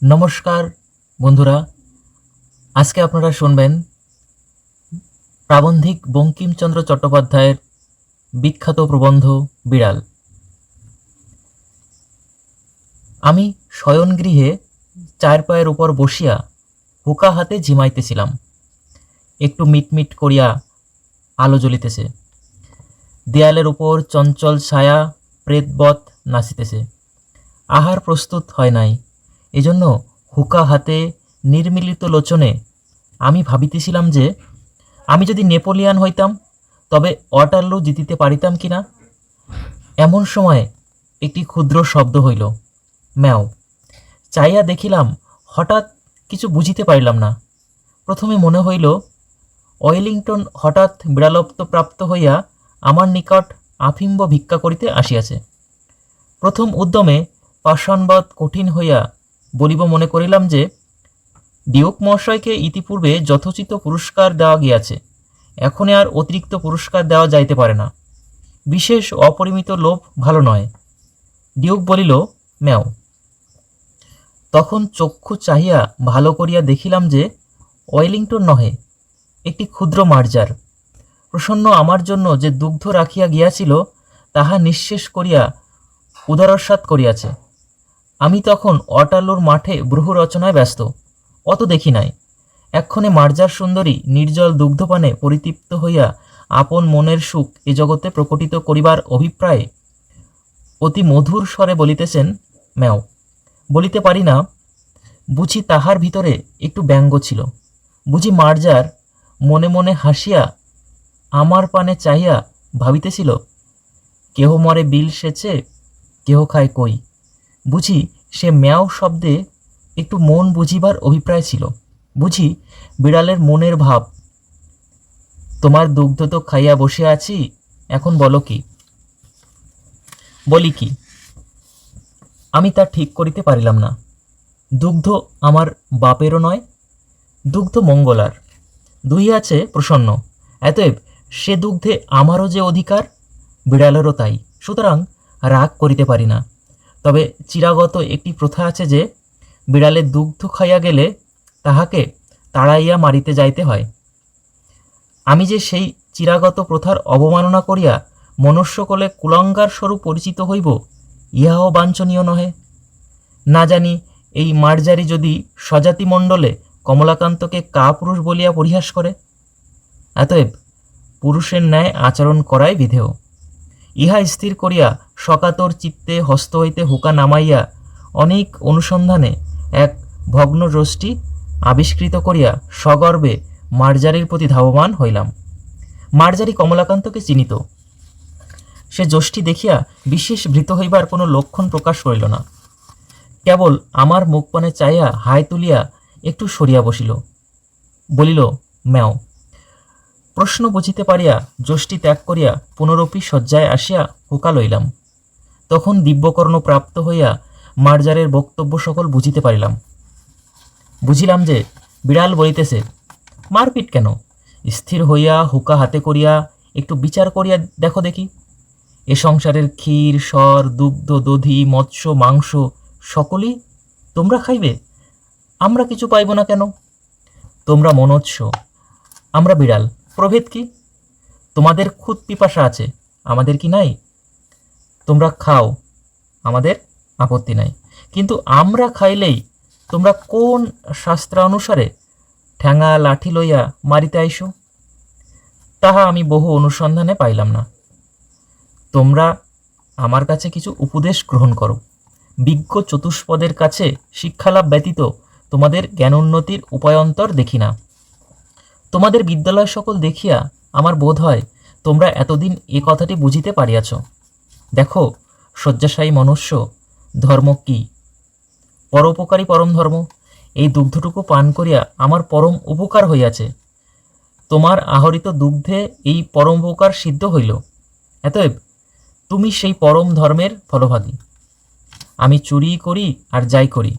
নমস্কার বন্ধুরা, আজকে আপনারা শুনবেন প্রাবন্ধিক বঙ্কিমচন্দ্র চট্টোপাধ্যায়ের বিখ্যাত প্রবন্ধ বিড়াল। আমি শয়নগৃহে চার পায়ের উপর বসিয়া হুকা হাতে ঝিমাইতেছিলাম। একটু মিটমিট করিয়া আলো জ্বলিতেছে, দেয়ালের উপর চঞ্চল ছায়া প্রেতবৎ নাচিতেছে। আহার প্রস্তুত হয় নাই, এজন্য হুকা হাতে নির্মিলিত লোচনে আমি ভাবিতেছিলাম যে আমি যদি নেপোলিয়ান হইতাম তবে ওয়াটারলু জিতিতে পারিতাম কিনা। এমন সময় একটি ক্ষুদ্র শব্দ হইল, ম্যাও। চাইয়া দেখিলাম, হঠাৎ কিছু বুঝিতে পারিলাম না। প্রথমে মনে হইল ওয়েলিংটন হঠাৎ বিড়ালত্ব প্রাপ্ত হইয়া আমার নিকট আফিম্ব ভিক্ষা করিতে আসিয়াছে। প্রথম উদ্যমে পাষাণবৎ কঠিন হইয়া বলিব মনে করিলাম যে ডিউক মহাশয়কে ইতিপূর্বে যথোচিত পুরস্কার দেওয়া গিয়াছে, এখন আর অতিরিক্ত পুরস্কার দেওয়া যাইতে পারে না। বিশেষ অপরিমিত লোভ ভালো নয়। ডিউক বলিল, ম্যাও। তখন চক্ষু চাহিয়া ভালো করিয়া দেখিলাম যে ওয়েলিংটন নহে, একটি ক্ষুদ্র মার্জার। প্রসন্ন আমার জন্য যে দুগ্ধ রাখিয়া গিয়াছিল তাহা নিঃশেষ করিয়া উদারস্বাদ করিয়াছে। আমি তখন ওয়াটারলুর মাঠে ব্রহু রচনায় ব্যস্ত, অত দেখি নাই। এক্ষণে মার্জার সুন্দরী নির্জল দুগ্ধপানে পরিতৃপ্ত হইয়া আপন মনের সুখ এ জগতে প্রকটিত করিবার অভিপ্রায়ে অতি মধুর স্বরে বলিতেছেন, ম্যাও। বলিতে পারি না, বুঝি তাহার ভিতরে একটু ব্যঙ্গ ছিল। বুঝি মার্জার মনে মনে হাসিয়া আমার পানে চাহিয়া ভাবিতেছিল, কেহ মরে বিল সেচে, কেহ খায় কই। বুঝি সে ম্যাও শব্দে একটু মন বুঝিবার অভিপ্রায় ছিল। বুঝি বিড়ালের মনের ভাব, তোমার দুগ্ধ তো খাইয়া বসে আছি, এখন বলো কি। বলি কি, আমি তা ঠিক করিতে পারিলাম না। দুগ্ধ আমার বাপেরও নয়, দুগ্ধ মঙ্গলার, দুহিয়াছে প্রসন্ন, এতএব সে দুগ্ধে আমারও যে অধিকার, বিড়ালেরও তাই। সুতরাং রাগ করিতে পারি না। তবে চিরাগত একটি প্রথা আছে যে বিড়ালে দুগ্ধ খাইয়া গেলে তাহাকে তাড়াইয়া মারিতে যাইতে হয়। আমি যে সেই চিরাগত প্রথার অবমাননা করিয়া মনুষ্যকলে কুলঙ্গার স্বরূপ পরিচিত হইব, ইহাও বাঞ্ছনীয় নহে। না জানি এই মার্জারি যদি স্বজাতিমণ্ডলে কমলাকান্তকে কাপুরুষ বলিয়া পরিহাস করে। অতএব পুরুষের ন্যায় আচরণ করাই বিধেয়। ইহা স্থির করিয়া সকাতর চিত্তে হস্ত হইতে হুকা নামাইয়া অনেক অনুসন্ধানে এক ভগ্ন যষ্টি আবিষ্কৃত করিয়া সগর্বে মার্জারির প্রতি ধাবমান হইলাম। মার্জারি কমলাকান্তকে চিনিত। সে যষ্টি দেখিয়া বিশেষ ভীত হইবার কোনো লক্ষণ প্রকাশ করিল না, কেবল আমার মুখপানে চাইয়া হাই তুলিয়া একটু সরিয়া বসিল। বলিল, ম্যাও। প্রশ্ন বুঝিতে পারিয়া যষ্টি ত্যাগ করিয়া পুনরপি শয্যায় আসিয়া হুকা লইলাম। তখন দিব্যকর্ণ প্রাপ্ত হইয়া মার্জারের বক্তব্য সকল বুঝিতে পারিলাম। বুঝিলাম যে বিড়াল বলিতেছে, মারপিট কেন? স্থির হইয়া হুকা হাতে করিয়া একটু বিচার করিয়া দেখো দেখি। এ সংসারের ক্ষীর, স্বর, দুগ্ধ, দধি, মৎস্য, মাংস সকলই তোমরা খাইবে, আমরা কিছু পাইব না কেন? তোমরা মনোৎস, আমরা বিড়াল, প্রভেদ কি? তোমাদের খুদ পিপাসা আছে, আমাদের কি নাই? তোমরা খাও, আমাদের আপত্তি নাই, কিন্তু আমরা খাইলেই তোমরা কোন শাস্ত্রানুসারে ঠ্যাঙা লাঠি লইয়া মারিতে আইসো, তাহা আমি বহু অনুসন্ধানে পাইলাম না। তোমরা আমার কাছে কিছু উপদেশ গ্রহণ করো। বিজ্ঞ চতুষ্পদের কাছে শিক্ষালাভ ব্যতীত তোমাদের জ্ঞানোন্নতির উপায়ন্তর দেখি না। তোমাদের বিদ্যালয় সকল দেখিয়া আমার বোধ হয় তোমরা এতদিন এ কথাটি বুঝিতে পারিয়াছ। দেখো শয্যাশায়ী মনুষ্য, ধর্ম কি? পরোপকারী পরম ধর্ম। এই দুগ্ধটুকু পান করিয়া আমার পরম উপকার হইয়াছে। তোমার আহরিত দুগ্ধে এই পরম উপকার সিদ্ধ হইল, অতএব তুমি সেই পরম ধর্মের ফলভাগী। আমি চুরি করি আর যাই করি,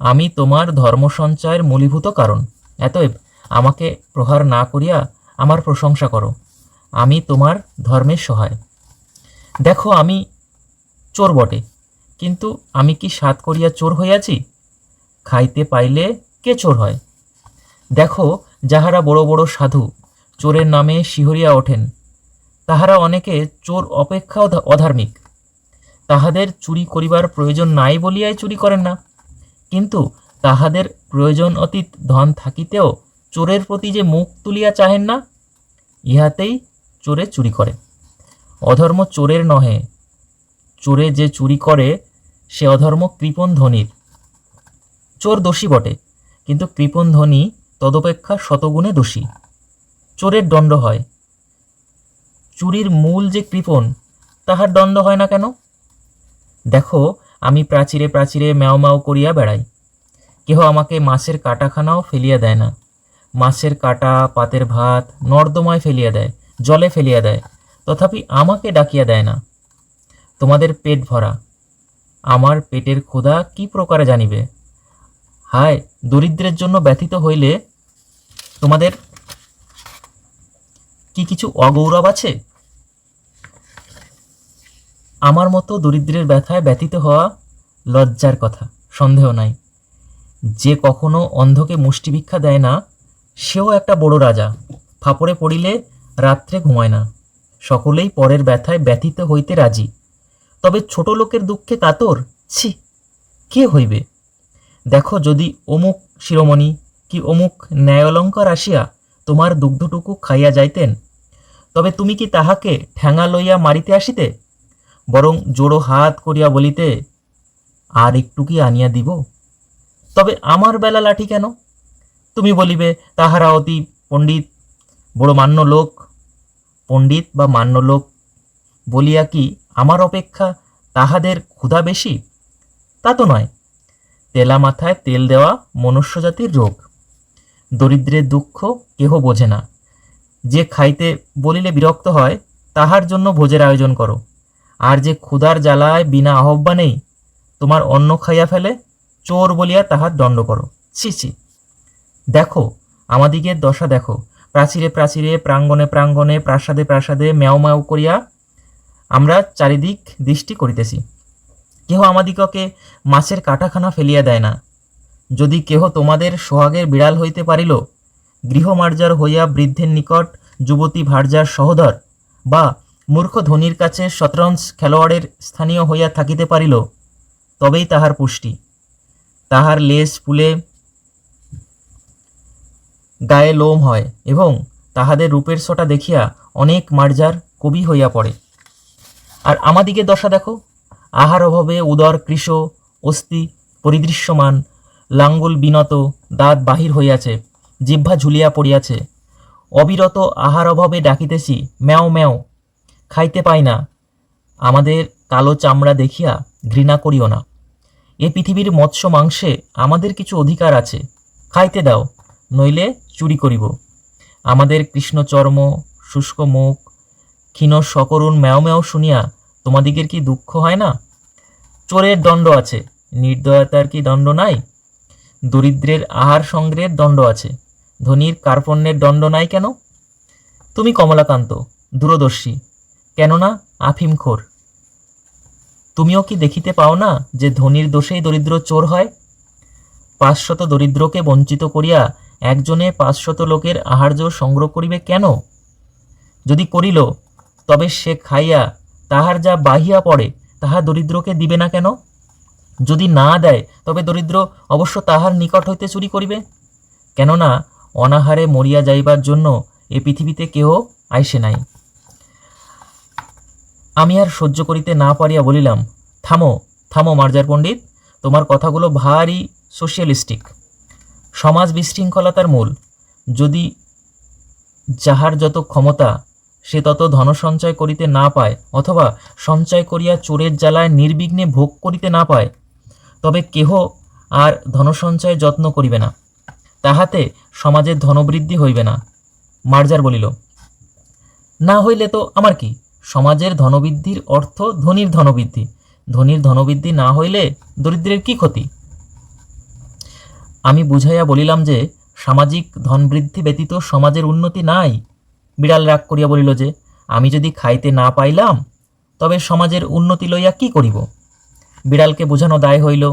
আমি তোমার ধর্ম সঞ্চয়ের মূলীভূত কারণ। অতএব আমাকে প্রহার না করিয়া আমার প্রশংসা করো, আমি তোমার ধর্মের সহায়। দেখো আমি চোর বটে, কিন্তু আমি কি সাধ করিয়া চোর হইয়াছি? খাইতে পাইলে কে চোর হয়? দেখো, যাহারা বড় বড় সাধু চোরের নামে শিহরিয়া ওঠেন, তাহারা অনেকে চোর অপেক্ষা অধার্মিক। তাহাদের চুরি করিবার প্রয়োজন নাই বলিয়াই চুরি করেন না, কিন্তু তাহাদের প্রয়োজন অতীত ধন থাকিতেও চোরের প্রতি যে মুখ তুলিয়া চাহেন না, ইহাতেই চোরে চুরি করে। অধর্ম চোরের নহে, চোরে যে চুরি করে সে অধর্ম কৃপণ ধনীর। চোর দোষী বটে, কিন্তু কৃপণ ধনী তদপেক্ষা শতগুণে দোষী। চোরের দণ্ড হয়, চুরির মূল যে কৃপণ তাহার দণ্ড হয় না কেন? দেখো, আমি প্রাচীরে প্রাচীরে ম্যাও ম্যাও করিয়া বেড়াই, কেহ আমাকে মাছের কাটাখানাও ফেলিয়া দেয় না। মাছের কাটা, পাতের ভাত নর্দমায় ফেলিয়া দেয়, জলে ফেলিয়া দেয়, তথাপি আমাকে ডাকিয়া দেয় না। তোমাদের পেট ভরা, আমার পেটের ক্ষুধা কি প্রকারে জানিবে? হায়, দরিদ্রের জন্য ব্যথিত হইলে তোমাদের কি কিছু অগৌরব আছে? আমার মতো দরিদ্রের ব্যথায় ব্যথিত হওয়া লজ্জার কথা, সন্দেহ নাই। যে কখনো অন্ধকে মুষ্টি ভিক্ষা দেয় না, সেও একটা বড় রাজা। ফাপড়ে পড়িলে রাত্রে ঘুমায় না। সকলেই পরের ব্যথায় ব্যথিত হইতে রাজি, তবে ছোট লোকের দুঃখে কাতর, ছি, কে হইবে? দেখো, যদি অমুক শিরোমণি কি অমুক ন্যায়ালঙ্কার আসিয়া তোমার দুগ্ধটুকু খাইয়া যাইতেন, তবে তুমি কি তাহাকে ঠ্যাঙা লইয়া মারিতে আসিতে? বরং জোড়ো হাত করিয়া বলিতে, আর একটু কি আনিয়া দিব? তবে আমার বেলা লাঠি কেন? তুমি বলিবে, তাহারা অতি পণ্ডিত, বড় মান্য লোক। পণ্ডিত বা মান্য লোক বলিয়া কি আমার অপেক্ষা তাহাদের ক্ষুধা বেশি? তা তো নয়। তেলা মাথায় তেল দেওয়া মনুষ্যজাতির রোগ। দরিদ্রের দুঃখ কেহ বোঝে না। যে খাইতে বলিলে বিরক্ত হয়, তাহার জন্য ভোজের আয়োজন করো। আর যে ক্ষুধার জ্বালায় বিনা আহ্বানেই তোমার অন্ন খাইয়া ফেলে, চোর বলিয়া তাহার দণ্ড করো। ছি ছি! দেখো, আমাদিগের দশা দেখো। প্রাচীরে প্রাচীরে, প্রাঙ্গণে প্রাঙ্গণে, প্রাসাদে প্রাসাদে ম্যাও ম্যাও করিয়া আমরা চারিদিক দৃষ্টি করিতেছি, কেহ আমাদিগকে মাছের কাটাখানা ফেলিয়া দেয় না। যদি কেহ তোমাদের সোহাগের বিড়াল হইতে পারিল, গৃহমার্জার হইয়া বৃদ্ধের নিকট যুবতী ভার্যার সহোদর, বা মূর্খ ধনীর কাছে শতরঞ্জ খেলোয়াড়ের স্থানীয় হইয়া থাকিতে পারিল, তবেই তাহার পুষ্টি। তাহার লেজ ফুলে গায়ে লোম হয়, এবং তাহাদের রূপের ছটা দেখিয়া অনেক মার্জার কবি হইয়া পড়ে। আর আমাদিকে দশা দেখো, আহার অভাবে উদর কৃশ, অস্থি পরিদৃশ্যমান, লাঙ্গুল বিনত, দাঁত বাহির হইয়াছে, জিহ্বা ঝুলিয়া পড়িয়াছে। অবিরত আহার অভাবে ডাকিতেছি, ম্যাও ম্যাও, খাইতে পাই না। আমাদের কালো চামড়া দেখিয়া ঘৃণা করিও না। এ পৃথিবীর মৎস্য মাংসে আমাদের কিছু অধিকার আছে, খাইতে দাও, নইলে চুরি করিব। আমাদের কৃষ্ণচর্ম, শুষ্ক মুখ, ক্ষীণ সকরুণ ম্যাও ম্যাও শুনিয়া তোমাদিগের কি দুঃখ হয় না? চোরের দণ্ড আছে, নির্দয়তার কি দণ্ড নাই? দরিদ্রের আহার সংগ্রহের দণ্ড আছে, ধনীর কার্পণ্যের দণ্ড নাই কেন? তুমি কমলাকান্ত, দূরদর্শী, কেননা আফিমখোর। তুমিও কি দেখিতে পাও না যে ধনীর দোষেই দরিদ্র চোর হয়? 500 দরিদ্রকে বঞ্চিত করিয়া একজনে 500 লোকের আহার্য সংগ্রহ করিবে কেন? যদি করিল, তবে সে খাইয়া তাহার যা বাহিয়া পড়ে তাহা দরিদ্রকে দিবে না কেন? যদি না দেয়, তবে দরিদ্র অবশ্য তাহার নিকট হইতে চুরি করিবে, কেননা অনাহারে মরিয়া যাইবার জন্য এ পৃথিবীতে কেহ আইসে নাই। আমি আর সহ্য করিতে না পারিয়া বলিলাম, থামো থামো মার্জার পণ্ডিত, তোমার কথাগুলো ভারী সোশিয়ালিস্টিক। সমাজ বিশৃঙ্খলতার মূল। যদি যাহার যত ক্ষমতা সে তত ধনসঞ্চয় করিতে না পায়, অথবা সঞ্চয় করিয়া চোরের জ্বালায় নির্বিঘ্নে ভোগ করিতে না পায়, তবে কেহ আর ধনসঞ্চয়ে যত্ন করিবে না, তাহাতে সমাজের ধনবৃদ্ধি হইবে না। মার্জার বলিল, না হইলে তো আমার কি? সমাজের ধনবৃদ্ধির অর্থ ধনীর ধনবৃদ্ধি। ধনীর ধনবৃদ্ধি না হইলে দরিদ্রের কি ক্ষতি? আমি বুঝাইয়া বলিলাম যে সামাজিক ধনবৃদ্ধি ব্যতীত সমাজের উন্নতি নাই। বিড়াল রাগ করিয়া বলিল যে, আমি যদি খাইতে না পাইলাম, তবে সমাজের উন্নতি লইয়া কি করিব? বিড়ালকে বোঝানো দায় হইল।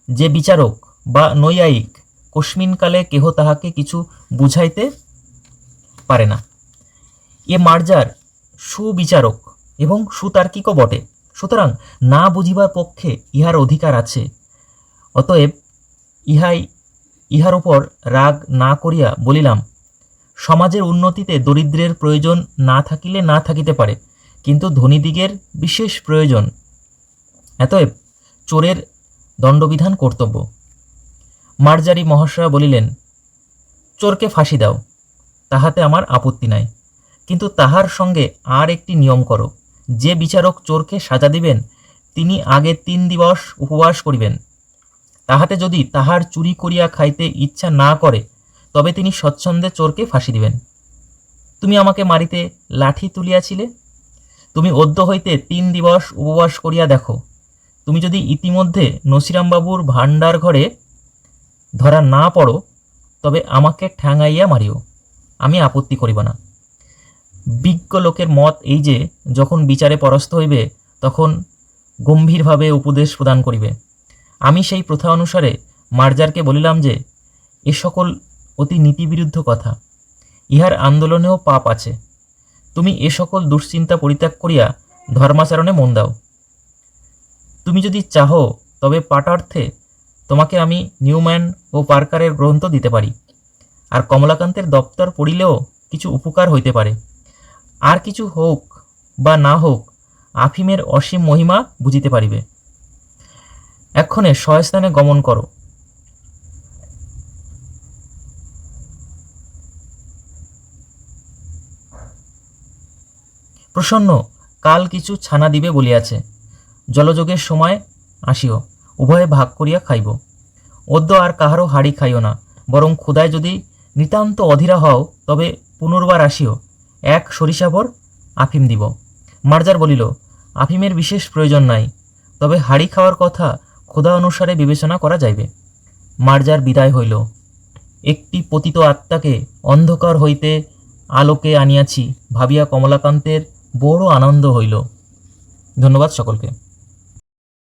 যে বিচারক বা নৈয়ায়িক, কস্মিনকালে কেহ তাহাকে কিছু বুঝাইতে পারে না। এ মার্জার সুবিচারক এবং সুতার্কিকও বটে, সুতরাং না বুঝিবার পক্ষে ইহার অধিকার আছে। অতএব ইহার উপর রাগ না করিয়া বলিলাম, সমাজের উন্নতিতে দরিদ্রের প্রয়োজন না থাকিলে না থাকিতে পারে, কিন্তু ধনীদিগের বিশেষ প্রয়োজন। অতএব চোরের দণ্ডবিধান কর্তব্য। মার্জারি মহাশয়া বলিলেন, চোরকে ফাঁসি দাও, তাহাতে আমার আপত্তি নাই, কিন্তু তাহার সঙ্গে আর একটি নিয়ম করো, যে বিচারক চোরকে সাজা দিবেন তিনি আগে 3 দিবস উপবাস করিবেন। তাহাতে যদি তাহার চুরি করিয়া খাইতে ইচ্ছা না করে তবে তিনি স্বচ্ছন্দে চোরকে ফাঁসি দিবেন। তুমি আমাকে মারিতে লাঠি তুলিয়াছিলে, তুমি অদ্য হইতে 3 দিবস উপবাস করিয়া দেখো, তুমি যদি ইতিমধ্যে নসিরামবাবুর ভাণ্ডার ঘরে ধরা না পড়ো তবে আমাকে ঠ্যাঙাইয়া মারিও, আমি আপত্তি করিব না। বিজ্ঞ লোকের মত এই যে, যখন বিচারে পরাস্ত হইবে তখন গম্ভীরভাবে উপদেশ প্রদান করিবে। আমি সেই প্রথা অনুসারে মার্জারকে বলিলাম যে, এ সকল অতি নীতিবিরুদ্ধ কথা, ইহার আন্দোলনেও পাপ আছে। তুমি এ সকল দুশ্চিন্তা পরিত্যাগ করিয়া ধর্মাচরণে মন দাও। তুমি যদি চাহো তবে পাঠার্থে তোমাকে আমি নিউম্যান ও পার্কারের গ্রন্থ দিতে পারি, আর কমলাকান্তের দপ্তর পড়িলেও কিছু উপকার হইতে পারে। আর কিছু হোক বা না হোক, আফিমের অসীম মহিমা বুঝিতে পারিবে। এক্ষণে স্বস্থানে গমন করো। প্রসন্ন কাল কিছু ছানা দিবে বলিয়াছে, জলযোগের সময় আসিও, উভয়ে ভাগ করিয়া খাইব। অদ্য আর কাহারও হাড়ি খাইও না, বরং ক্ষুধায় যদি নিতান্ত অধীরা হও তবে পুনর্বার আসিও, 1 সরিষাভর আফিম দিব। মার্জার বলিল, আফিমের বিশেষ প্রয়োজন নাই, তবে হাড়ি খাওয়ার কথা ক্ষুধা অনুসারে বিবেচনা করা যাইবে। মার্জার বিদায় হইল। একটি পতিত আত্মাকে অন্ধকার হইতে আলোকে আনিয়াছি ভাবিয়া কমলাকান্তের বড় আনন্দ হইল। ধন্যবাদ সকলকে।